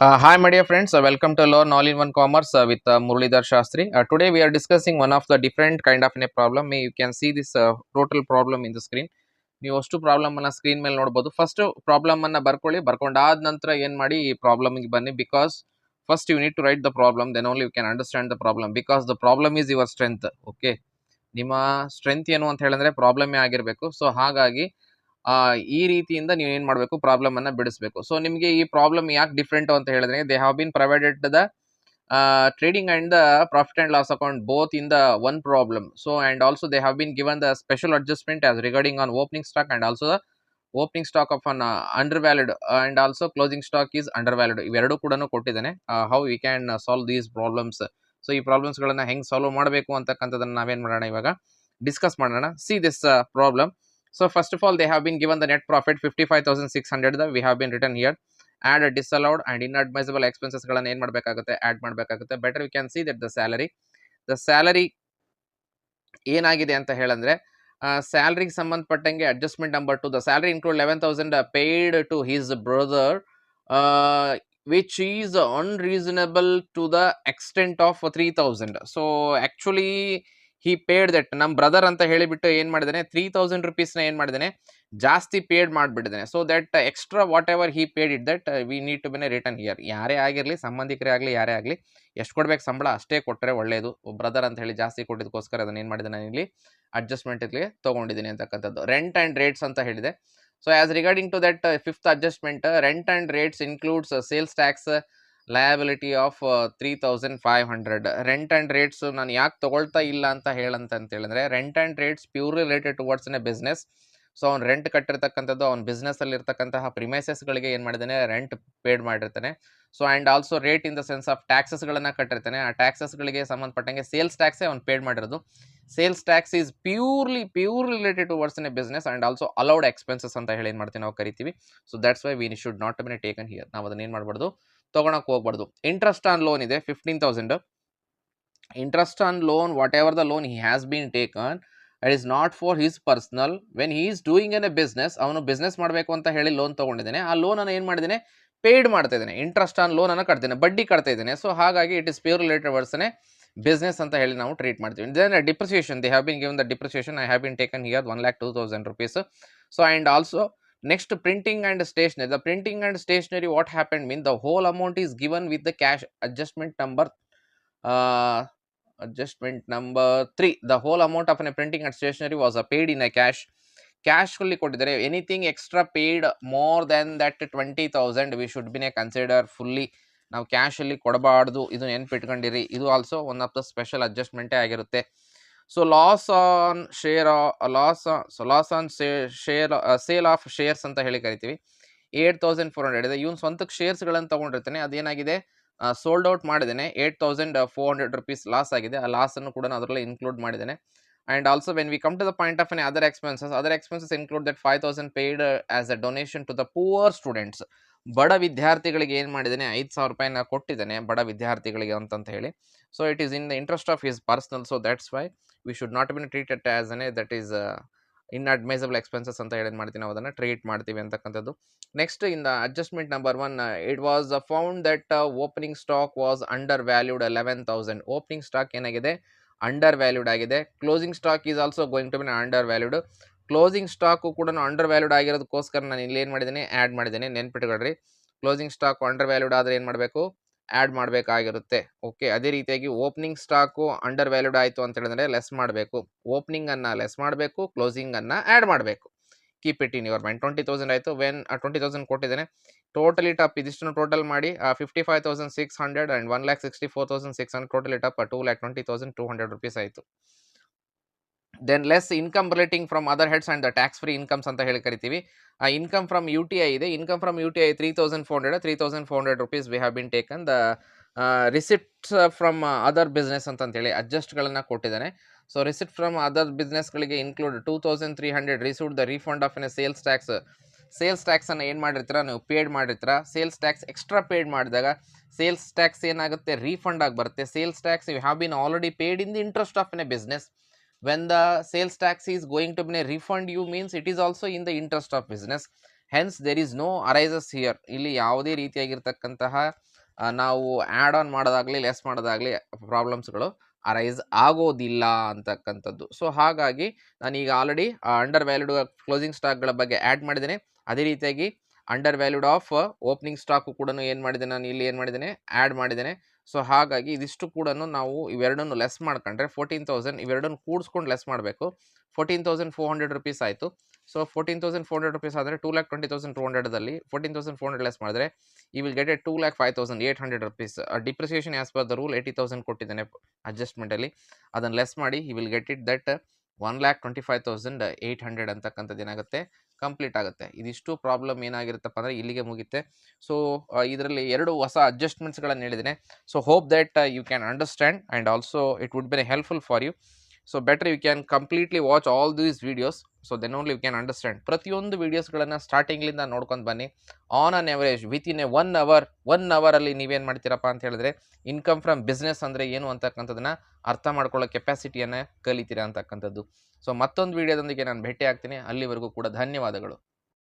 Hi, my dear friends. Welcome to Learn All in One Commerce with Muralidhar Shastri. Today, we are discussing one of the different kind of a problem. You can see this total problem in the screen. ನೀವು ಅಷ್ಟು problem ಅನ್ನ screen ಮೇಲೆ ನೋಡಬಹುದು. First problem ಅನ್ನ ಬರ್ಕೊಳ್ಳಿ. ಬರ್ಕೊಂಡಾದ ನಂತರ ಏನ್ ಮಾಡಿ ಈ ಪ್ರಾಬ್ಲಮ್ ಗೆ ಬನ್ನಿ. Because first you need to write the problem, then only you can understand the problem. Because the problem is your strength. Okay, ನಿಮ್ಮ ಸ್ಟ್ರೆಂತ್ ಏನು ಅಂತ ಹೇಳಿದ್ರೆ ಪ್ರಾಬ್ಲಮೇ ಆಗಿರಬೇಕು. ಸೊ ಹಾಗಾಗಿ ಈ ರೀತಿಯಿಂದ ನೀವು ಏನ್ ಮಾಡಬೇಕು, ಪ್ರಾಬ್ಲಮ್ ಅನ್ನ ಬಿಡಿಸಬೇಕು. ಸೊ ನಿಮಗೆ ಈ ಪ್ರಾಬ್ಲಮ್ ಯಾಕೆ ಡಿಫ್ರೆಂಟ್ ಅಂತ ಹೇಳಿದ್ರೆ, they have bin provided the trading and the profit and loss account both in the one problem. So and also they have been given the special adjustment as regarding on opening stock and also the opening stock of an undervalued and also closing stock is undervalued. ಇವೆರಡು ಕೂಡ ಕೊಟ್ಟಿದ್ದೇನೆ. How we can solve these problems. So ಈ problems ಗಳನ್ನ ಹೆಂಗ್ solve ಮಾಡಬೇಕು ಅಂತಕ್ಕಂಥದನ್ನ ನಾವೇನ್ ಮಾಡೋಣ, ಇವಾಗ ಡಿಸ್ಕಸ್ ಮಾಡೋಣ. See this problem. So first of all, they have been given the net profit 55,600. We have been written here. Add a disallowed and inadmissible expenses ಗಳನ್ನ ಏನ್ ಮಾಡಬೇಕಾಗುತ್ತೆ, ಆಡ್ ಮಾಡಬೇಕಾಗುತ್ತೆ. Better we can see that the salary ಏನಾಗಿದೆ ಅಂತ ಹೇಳಂದ್ರೆ, ಸ್ಯಾಲರಿಗೆ ಸಂಬಂಧಪಟ್ಟಂಗೆ adjustment number 2, the salary include 11,000 paid to his brother which is unreasonable to the extent of 3,000. So actually he paid that, ನಮ್ಮ ಬ್ರದರ್ ಅಂತ ಹೇಳಿಬಿಟ್ಟು ಏನ್ ಮಾಡಿದಾನೆ, 3,000 ರುಪೀಸ್ನ ಏನ್ ಮಾಡಿದಾನೆ, ಜಾಸ್ತಿ ಪೇಡ್ ಮಾಡಿಬಿಟ್ಟಿದ್ದಾನೆ. So that extra whatever he paid it that we need to been return here. ಯಾರೇ ಆಗಿರಲಿ, ಸಂಬಂಧಿಕರೇ ಆಗಲಿ, ಯಾರೇ ಆಗಲಿ, ಎಷ್ಟು ಕೊಡ್ಬೇಕು ಸಂಬಳ ಅಷ್ಟೇ ಕೊಟ್ಟರೆ ಒಳ್ಳೆಯದು. ಬ್ರದರ್ ಅಂತ ಹೇಳಿ ಜಾಸ್ತಿ ಕೊಟ್ಟಿದ್ದಕ್ಕೋಸ್ಕರ ಅದನ್ನ ಏನು ಮಾಡಿದೆ, ನಾನು ಇಲ್ಲಿ ಅಡ್ಜಸ್ಟ್ಮೆಂಟ್ ಇಲ್ಲಿ ತೊಗೊಂಡಿದ್ದೀನಿ ಅಂತಕ್ಕಂಥದ್ದು. ರೆಂಟ್ ಆ್ಯಂಡ್ ರೇಟ್ಸ್ ಅಂತ ಹೇಳಿದೆ. So as regarding to that fifth adjustment, rent and rates includes sales tax liability of 3,500. Rent and rates ನಾನು ಯಾಕೆ ತೊಗೊಳ್ತಾ ಇಲ್ಲ ಅಂತ ಹೇಳಿದ್ರೆ, rent and rates purely related towards in a business. So ಅವ್ನು rent ಕಟ್ಟಿರ್ತಕ್ಕಂಥದ್ದು ಅವ್ನ ಬಿಸ್ನೆಸ್ ಅಲ್ಲಿ ಇರ್ತಕ್ಕಂತಹ ಪ್ರಿಮೈಸಸ್ಗಳಿಗೆ ಏನು ಮಾಡಿದ್ದಾನೆ, ರೆಂಟ್ ಪೇಡ್ ಮಾಡಿರ್ತಾನೆ. So and also rate in the sense of ಟ್ಯಾಕ್ಸಸ್ಗಳನ್ನ ಕಟ್ಟಿರ್ತಾನೆ. ಆ ಟ್ಯಾಕ್ಸಸ್ಗಳಿಗೆ ಸಂಬಂಧಪಟ್ಟಂಗೆ ಸೇಲ್ಸ್ ಟ್ಯಾಕ್ಸೇ ಅವ್ನು ಪೇಡ್ ಮಾಡಿರೋದು. Sales tax is purely related towards in a business and also allowed expenses ಅಂತ ಹೇಳಿ ಏನು ಮಾಡ್ತೀವಿ, ನಾವು ಕರಿತೀವಿ. So that's why we should not bin taken here. ನಾವು ಅದನ್ನ ಏನು ಮಾಡಬಾರ್ದು, ತೊಗೊಳಕ್ಕೆ ಹೋಗ್ಬಾರ್ದು. ಇಂಟ್ರೆಸ್ಟ್ ಆನ್ ಲೋನ್ ಇದೆ 15,000. Interest on loan, what ever the loan he has been taken, it is not for his personal. When he is doing N a business, ಅವನು business ಮಾಡಬೇಕು ಅಂತ ಹೇಳಿ ಲೋನ್ ತೊಗೊಂಡಿದ್ದಾನೆ. ಆ ಲೋನ್ ಅನ್ನು ಏನು ಮಾಡಿದ್ದೇನೆ, ಪೇಡ್ ಮಾಡ್ತಾ ಇದ್ದೇನೆ. ಇಂಟ್ರೆಸ್ಟ್ ಆನ್ ಲೋನ್ ಅನ್ನು ಕಟ್ತೇನೆ, ಬಡ್ಡಿ ಕಟ್ತಾ ಇದ್ದೇನೆ. ಸೊ ಹಾಗಾಗಿ ಇಟ್ ಇಸ್ ಪ್ಯೂರ್ ರಿಲೇಟೆಡ್ ವರ್ಡ್ಸ್ನೇ ಬಿಸ್ನೆಸ್ ಅಂತ ಹೇಳಿ ನಾವು ಟ್ರೀಟ್ ಮಾಡ್ತೀವಿ. Then depreciation, they have been given the depreciation. I have been taken here 1,02,000 rupees. So and also next, printing and stationery. The printing and stationery, what happened mean, the whole amount is given with the cash adjustment number uh, adjustment number 3. The whole amount of a printing and stationery was paid in a cash. Cash ಅಲ್ಲಿ ಕೊಟ್ಟಿದ್ದಾರೆ. Anything extra paid more than that 20,000 we should been consider fully. ನಾವು cash ಅಲ್ಲಿ ಕೊಡಬಾರ್ದು, ಇದು ನೆನ್ಪಿಟ್ಕೊಂಡಿರಿ. ಇದು also one of the special ಅಡ್ಜಸ್ಟ್ಮೆಂಟೇ ಆಗಿರುತ್ತೆ. So loss on share, loss on share sale of shares ಅಂತ ಹೇಳಿ ಕರಿತೀವಿ. 8,400 ಇದೆ. ಇವನು ಸ್ವಂತಕ್ಕೆ ಶೇರ್ಸ್ಗಳನ್ನು ತಗೊಂಡಿರ್ತಾನೆ, ಅದೇನಾಗಿದೆ, ಸೋಲ್ಡ್ ಔಟ್ ಮಾಡಿದ್ದೇನೆ. 8,400 rupees ಲಾಸ್ ಆಗಿದೆ. ಆ ಲಾಸ್ ಅನ್ನು ಕೂಡ ಅದರಲ್ಲಿ ಇನ್ಕ್ಲೂಡ್ ಮಾಡಿದ್ದೇನೆ. And also when we come to the point of other expenses include that 5,000 paid as a donation to the poor students. ಬಡ ವಿದ್ಯಾರ್ಥಿಗಳಿಗೆ ಏನು ಮಾಡಿದ್ದಾನೆ, 5,000 ರೂಪಾಯಿನ ಕೊಟ್ಟಿದ್ದಾನೆ ಬಡ ವಿದ್ಯಾರ್ಥಿಗಳಿಗೆ ಅಂತ ಹೇಳಿ. So it is in the interest of his personal. So that's why we should not been treat it as that is inadmissible expenses ಅಂತ ಹೇಳಿ ಮಾಡ್ತೀವಿ, ನಾವು ಅದನ್ನು ಟ್ರೀಟ್ ಮಾಡ್ತೀವಿ ಅಂತಕ್ಕಂಥದ್ದು. Next, in the adjustment number 1, it was found that opening stock was undervalued 11,000. Opening stock ಏನಾಗಿದೆ, undervalued ಆಗಿದೆ. Closing stock is also going to be undervalued. Closing stock ಕೂಡ ಅಂಡರ್ ವ್ಯಾಲ್ಯೂಡ್ ಆಗಿರೋದಕ್ಕೋಸ್ಕರ ನಾನು ಇಲ್ಲಿ ಏನು ಮಾಡಿದ್ದೀನಿ, add ಮಾಡಿದ್ದೀನಿ. ನೆನ್ಪಿಟ್ಕೊಳ್ರಿ, closing stock under valued ಆದರೆ ಏನು ಮಾಡಬೇಕು, ಆ್ಯಡ್ ಮಾಡಬೇಕಾಗಿರುತ್ತೆ. ಓಕೆ, ಅದೇ ರೀತಿಯಾಗಿ ಓಪನಿಂಗ್ ಸ್ಟಾಕು ಅಂಡರ್ ವ್ಯಾಲ್ಯೂಡ್ ಆಯಿತು ಅಂತ ಹೇಳಿದ್ರೆ ಲೆಸ್ ಮಾಡಬೇಕು. ಓಪನಿಂಗ್ ಅನ್ನು ಲೆಸ್ ಮಾಡಬೇಕು, ಕ್ಲೋಸಿಂಗ್ ಅನ್ನು ಆ್ಯಡ್ ಮಾಡಬೇಕು. Keep it in your mind. 20,000 ಆಯಿತು. ವೆನ್ 20,000 ಕೊಟ್ಟಿದ್ದೇನೆ, ಟೋಟಲಿ ಟಾಪ್ ಇದಿಷ್ಟು ಟೋಟಲ್ ಮಾಡಿ 55,600 ಆ್ಯಂಡ್ 1,64,600 ಟೋಟಲಿ ಟಾಪ್ 2,20,200 rupees ಆಯಿತು. Then less income relating from other heads and the tax free incomes ಅಂತ ಹೇಳಿ ಕರಿತೀವಿ. Income from U T I ಇದೆ. Income from U T I 3,400 rupees we have been taken. The receipts from other business ಅಂತಂತೇಳಿ ಅಡ್ಜಸ್ಟ್ಗಳನ್ನು ಕೊಟ್ಟಿದ್ದಾನೆ. So receipt from other ಬಿಸ್ನೆಸ್ಗಳಿಗೆ include 2,300 received the refund of an sales tax. Sales ಟ್ಯಾಕ್ಸನ್ನು ಏನು ಮಾಡಿರ್ತೀರ, ನೀವು paid ಮಾಡಿರ್ತೀರ. ಸೇಲ್ಸ್ ಟ್ಯಾಕ್ಸ್ ಎಕ್ಸ್ಟ್ರಾ ಪೇಡ್ ಮಾಡಿದಾಗ ಸೇಲ್ಸ್ ಟ್ಯಾಕ್ಸ್ ಏನಾಗುತ್ತೆ, ರೀಫಂಡ್ ಆಗಿ ಬರುತ್ತೆ. Sales tax you have been already paid in the interest of an a business. when the sales tax is going to be a refund, you means it is also in the interest of business. Hence there is no arises here. ಇಲ್ಲಿ ಯಾವುದೇ ರೀತಿಯಾಗಿರ್ತಕ್ಕಂತಹ ನಾವು add on ಮಾಡೋದಾಗಲಿ less ಮಾಡೋದಾಗಲಿ ಪ್ರಾಬ್ಲಮ್ಸ್ಗಳು arise ಆಗೋದಿಲ್ಲ ಅಂತಕ್ಕಂಥದ್ದು. So ಹಾಗಾಗಿ ನಾನೀಗ already under valued closing ಸ್ಟಾಕ್ಗಳ ಬಗ್ಗೆ ಆ್ಯಡ್ ಮಾಡಿದ್ದೇನೆ. ಅದೇ ರೀತಿಯಾಗಿ under valued of opening stock ಕೂಡ ಏನು ಮಾಡಿದ್ದೇನೆ, ನಾನು ಇಲ್ಲಿ ಏನು ಮಾಡಿದ್ದೇನೆ, ಆ್ಯಡ್ ಮಾಡಿದ್ದೇನೆ. ಸೊ ಹಾಗಾಗಿ ಇದಿಷ್ಟು ಕೂಡ ನಾವು ಇವೆರಡನ್ನು ಲೆಸ್ ಮಾಡ್ಕೊಂಡ್ರೆ 14,000 ಇವೆರಡನ್ನು ಕೂಡಿಸ್ಕೊಂಡು ಲೆಸ್ ಮಾಡಬೇಕು. 14,400 ರುಪೀಸ್ ಆಯಿತು. ಸೊ 14,400 ರುಪೀಸ್ ಆದರೆ 2,20,200ದಲ್ಲಿ 14,400 ಲೆಸ್ ಮಾಡಿದ್ರೆ ಈ will get A 2,05,800 rupees. Depreciation as per the rule 80,000 ಕೊಟ್ಟಿದ್ದೇನೆ ಅಡ್ಜಸ್ಟ್ಮೆಂಟಲ್ಲಿ. ಅದನ್ನು ಲೆಸ್ ಮಾಡಿ ಈ ವಿಲ್ ಗೆಟ್ ಇಟ್ ದಟ್ 1,25,800 ಅಂತಕ್ಕಂಥದ್ದು ಏನಾಗುತ್ತೆ, ಕಂಪ್ಲೀಟ್ ಆಗುತ್ತೆ. ಇದಿಷ್ಟು ಪ್ರಾಬ್ಲಮ್ ಏನಾಗಿರುತ್ತಪ್ಪ ಅಂದರೆ ಇಲ್ಲಿಗೆ ಮುಗಿತೆ. ಸೊ ಇದರಲ್ಲಿ 2 ಹೊಸ ಅಡ್ಜಸ್ಟ್ಮೆಂಟ್ಸ್ಗಳನ್ನು ಹೇಳಿದ್ದೇನೆ. So hope that you can understand and also it would be helpful for you. So better you can completely watch all these videos. So then only you can understand. ಪ್ರತಿಯೊಂದು ವೀಡಿಯೋಸ್ಗಳನ್ನು ಸ್ಟಾರ್ಟಿಂಗ್ಲಿಂದ ನೋಡ್ಕೊಂಡು ಬನ್ನಿ. On an average within a 1 ಅವರಲ್ಲಿ ನೀವೇನು ಮಾಡ್ತೀರಪ್ಪ ಅಂತ ಹೇಳಿದ್ರೆ income from business ಅಂದರೆ ಏನು ಅಂತಕ್ಕಂಥದ್ದನ್ನ ಅರ್ಥ ಮಾಡ್ಕೊಳ್ಳೋ ಕೆಪಾಸಿಟಿಯನ್ನು ಕಲಿತೀರಾ ಅಂತಕ್ಕಂಥದ್ದು. ಸೊ ಮತ್ತೊಂದು ವೀಡಿಯೋದೊಂದಿಗೆ ನಾನು ಭೇಟಿ ಆಗ್ತೀನಿ. ಅಲ್ಲಿವರೆಗೂ ಕೂಡ ಧನ್ಯವಾದಗಳು.